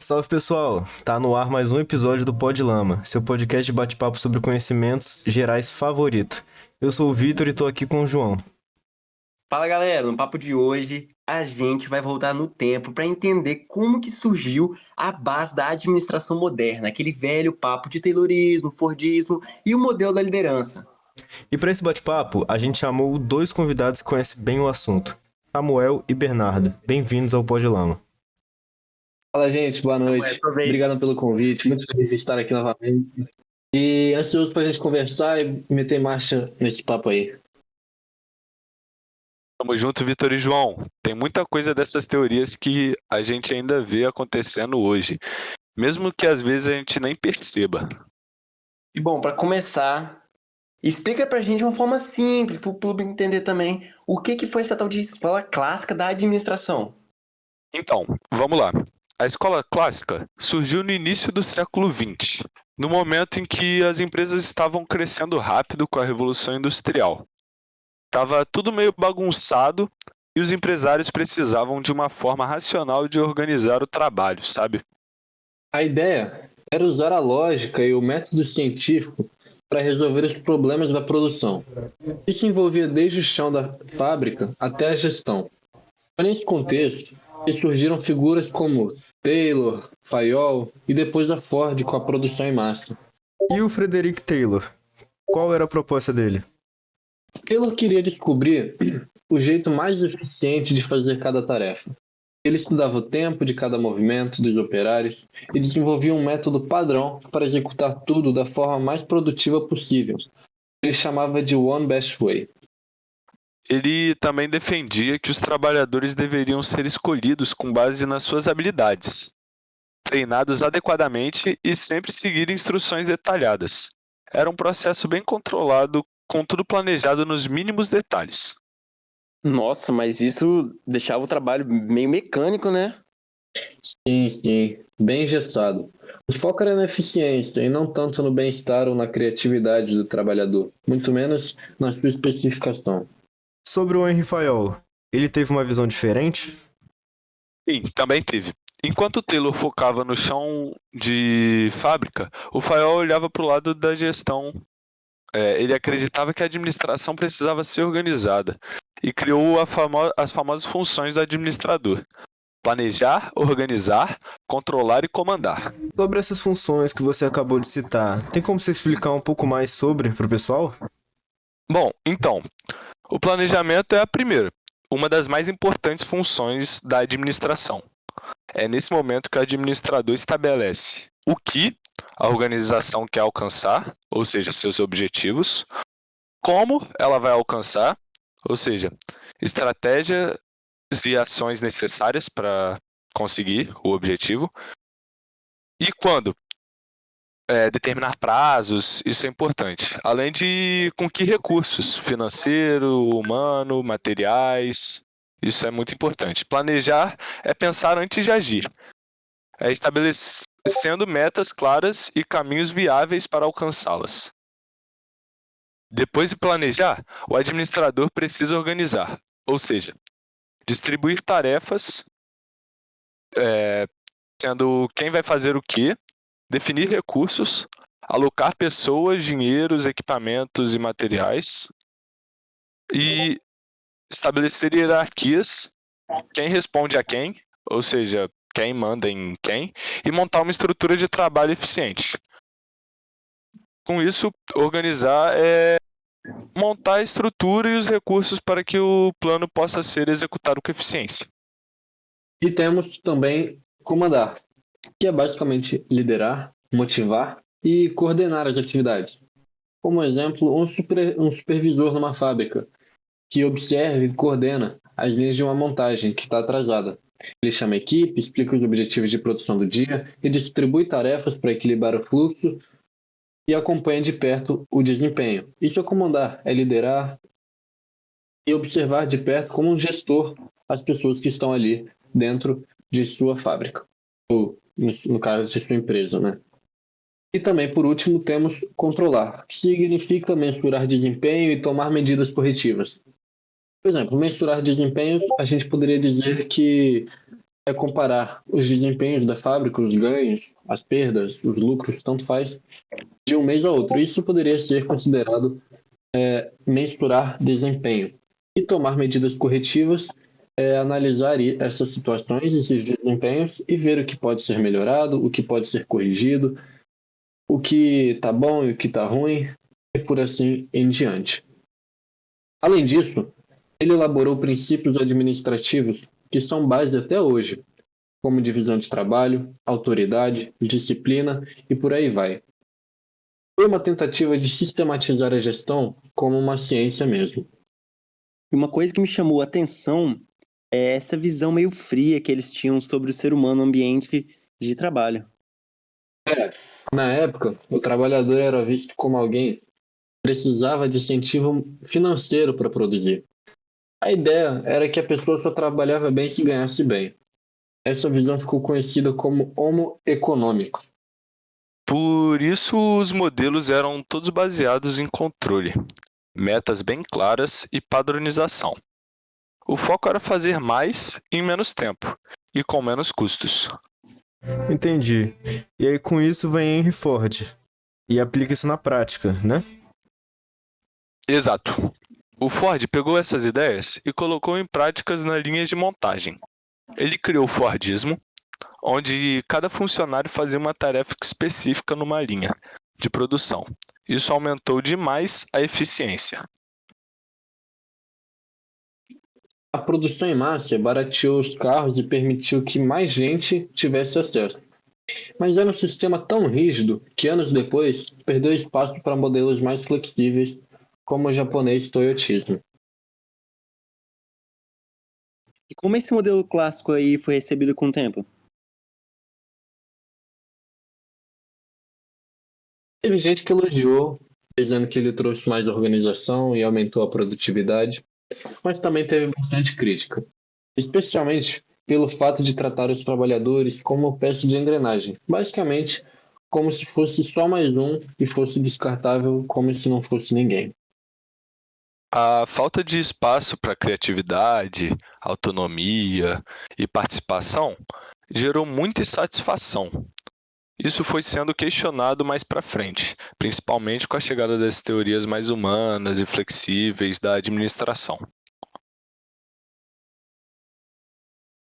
Salve pessoal, tá no ar mais um episódio do Pod Lama, seu podcast de bate-papo sobre conhecimentos gerais favorito. Eu sou o Vitor e tô aqui com o João. Fala galera, no papo de hoje a gente vai voltar no tempo para entender como que surgiu a base da administração moderna, aquele velho papo de Taylorismo, Fordismo e o modelo da liderança. E para esse bate-papo, a gente chamou dois convidados que conhecem bem o assunto, Samuel e Bernardo. Bem-vindos ao Pod Lama. Fala, gente, boa Samuel, é noite. sua vez. Obrigado pelo convite, muito feliz de estar aqui novamente. E ansioso pra gente conversar e meter marcha nesse papo aí. Tamo junto, Vitor e João. Tem muita coisa dessas teorias que a gente ainda vê acontecendo hoje, mesmo que às vezes a gente nem perceba. E bom, para começar, explica pra gente de uma forma simples, para o público entender também, o que foi essa tal de escola clássica da administração. Então, vamos lá. A escola clássica surgiu no início do século XX, no momento em que as empresas estavam crescendo rápido com a Revolução Industrial. Tava tudo meio bagunçado e os empresários precisavam de uma forma racional de organizar o trabalho, sabe? A ideia era usar a lógica e o método científico para resolver os problemas da produção. Isso envolvia desde o chão da fábrica até a gestão. Foi nesse contexto que surgiram figuras como Taylor, Fayol e depois a Ford com a produção em massa. E o Frederick Taylor? Qual era a proposta dele? Taylor queria descobrir o jeito mais eficiente de fazer cada tarefa. Ele estudava o tempo de cada movimento dos operários e desenvolvia um método padrão para executar tudo da forma mais produtiva possível. Ele chamava de One Best Way. Ele também defendia que os trabalhadores deveriam ser escolhidos com base nas suas habilidades, treinados adequadamente e sempre seguir instruções detalhadas. Era um processo bem controlado, com tudo planejado nos mínimos detalhes. Nossa, mas isso deixava o trabalho meio mecânico, né? Sim, bem engessado. O foco era na eficiência e não tanto no bem-estar ou na criatividade do trabalhador, muito menos na sua especificação. Sobre o Henry Fayol, ele teve uma visão diferente? Sim, também teve. Enquanto o Taylor focava no chão de fábrica, o Fayol olhava para o lado da gestão. Ele acreditava que a administração precisava ser organizada e criou as famosas funções do administrador: planejar, organizar, controlar e comandar. Sobre essas funções que você acabou de citar, tem como você explicar um pouco mais sobre pro pessoal? Bom, então, o planejamento é a primeira, uma das mais importantes funções da administração. É nesse momento que o administrador estabelece o que a organização quer alcançar, ou seja, seus objetivos, como ela vai alcançar, ou seja, estratégias e ações necessárias para conseguir o objetivo, e quando determinar prazos, isso é importante. Além de com que recursos, financeiro, humano, materiais, isso é muito importante. Planejar é pensar antes de agir. É estabelecendo metas claras e caminhos viáveis para alcançá-las. Depois de planejar, o administrador precisa organizar, ou seja, distribuir tarefas, sendo quem vai fazer o quê, definir recursos, alocar pessoas, dinheiros, equipamentos e materiais e estabelecer hierarquias, quem responde a quem, ou seja, quem manda em quem, e montar uma estrutura de trabalho eficiente. Com isso, organizar é montar a estrutura e os recursos para que o plano possa ser executado com eficiência. E temos também comandar, que é basicamente liderar, motivar e coordenar as atividades. Como exemplo, um supervisor numa fábrica, que observa e coordena as linhas de uma montagem que está atrasada. Ele chama a equipe, explica os objetivos de produção do dia e distribui tarefas para equilibrar o fluxo e acompanha de perto o desempenho. Isso é comandar, é liderar e observar de perto como um gestor as pessoas que estão ali dentro de sua fábrica, ou no caso de sua empresa, né? E também, por último, temos controlar, que significa mensurar desempenho e tomar medidas corretivas. Por exemplo, mensurar desempenhos, a gente poderia dizer que é comparar os desempenhos da fábrica, os ganhos, as perdas, os lucros, tanto faz, de um mês a outro. Isso poderia ser considerado mensurar desempenho. E tomar medidas corretivas é analisar essas situações, esses desempenhos e ver o que pode ser melhorado, o que pode ser corrigido, o que está bom e o que está ruim, e por assim em diante. Além disso, ele elaborou princípios administrativos que são base até hoje, como divisão de trabalho, autoridade, disciplina e por aí vai. Foi uma tentativa de sistematizar a gestão como uma ciência mesmo. E uma coisa que me chamou a atenção é essa visão meio fria que eles tinham sobre o ser humano no ambiente de trabalho. Na época, o trabalhador era visto como alguém que precisava de incentivo financeiro para produzir. A ideia era que a pessoa só trabalhava bem se ganhasse bem. Essa visão ficou conhecida como Homo econômicos. Por isso, os modelos eram todos baseados em controle, metas bem claras e padronização. O foco era fazer mais em menos tempo e com menos custos. Entendi. E aí com isso vem Henry Ford. E aplica isso na prática, né? Exato. O Ford pegou essas ideias e colocou em práticas nas linhas de montagem. Ele criou o Fordismo, onde cada funcionário fazia uma tarefa específica numa linha de produção. Isso aumentou demais a eficiência. A produção em massa barateou os carros e permitiu que mais gente tivesse acesso. Mas era um sistema tão rígido que anos depois perdeu espaço para modelos mais flexíveis, como o japonês Toyotismo. E como esse modelo clássico aí foi recebido com o tempo? Teve gente que elogiou, dizendo que ele trouxe mais organização e aumentou a produtividade, mas também teve bastante crítica, especialmente pelo fato de tratar os trabalhadores como peça de engrenagem, basicamente como se fosse só mais um e fosse descartável como se não fosse ninguém. A falta de espaço para criatividade, autonomia e participação gerou muita insatisfação. Isso foi sendo questionado mais para frente, principalmente com a chegada das teorias mais humanas e flexíveis da administração.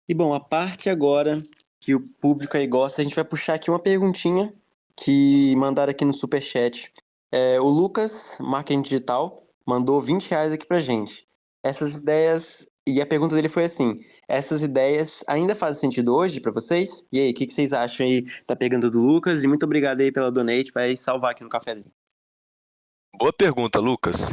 E bom, a parte agora que o público aí gosta, a gente vai puxar aqui uma perguntinha que mandaram aqui no Superchat. O Lucas, Marketing Digital, mandou R$ 20 aqui pra gente. Essas ideias, e a pergunta dele foi assim, essas ideias ainda fazem sentido hoje pra vocês? E aí, o que vocês acham aí da pergunta do Lucas? E muito obrigado aí pela donate, vai salvar aqui no café dele. Boa pergunta, Lucas.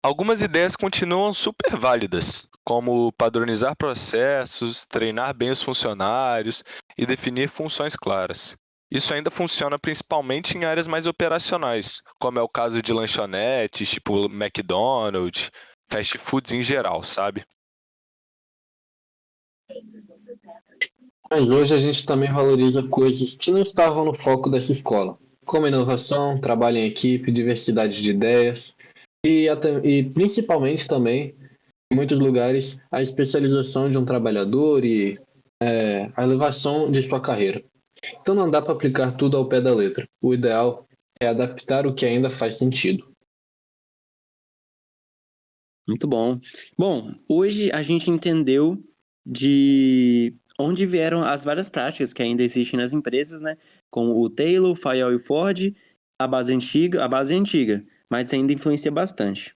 Algumas ideias continuam super válidas, como padronizar processos, treinar bem os funcionários e definir funções claras. Isso ainda funciona principalmente em áreas mais operacionais, como é o caso de lanchonetes, tipo McDonald's, fast foods em geral, sabe? Mas hoje a gente também valoriza coisas que não estavam no foco dessa escola, como inovação, trabalho em equipe, diversidade de ideias e principalmente também, em muitos lugares, a especialização de um trabalhador e a elevação de sua carreira. Então não dá para aplicar tudo ao pé da letra. O ideal é adaptar o que ainda faz sentido. Muito bom. Bom, hoje a gente entendeu de onde vieram as várias práticas que ainda existem nas empresas, né? Como o Taylor, o Fayol e o Ford, a base é antiga, mas ainda influencia bastante.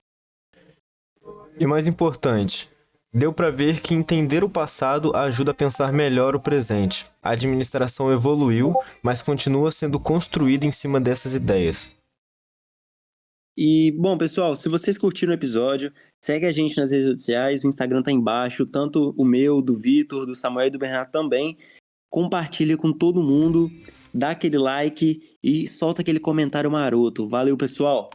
E mais importante, deu para ver que entender o passado ajuda a pensar melhor o presente. A administração evoluiu, mas continua sendo construída em cima dessas ideias. E, bom, pessoal, se vocês curtiram o episódio, segue a gente nas redes sociais, o Instagram tá embaixo, tanto o meu, do Vitor, do Samuel e do Bernardo também. Compartilha com todo mundo, dá aquele like e solta aquele comentário maroto. Valeu, pessoal!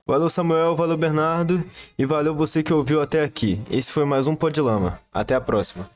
Valeu, Samuel, valeu, Bernardo, e valeu você que ouviu até aqui. Esse foi mais um Podlama. Até a próxima.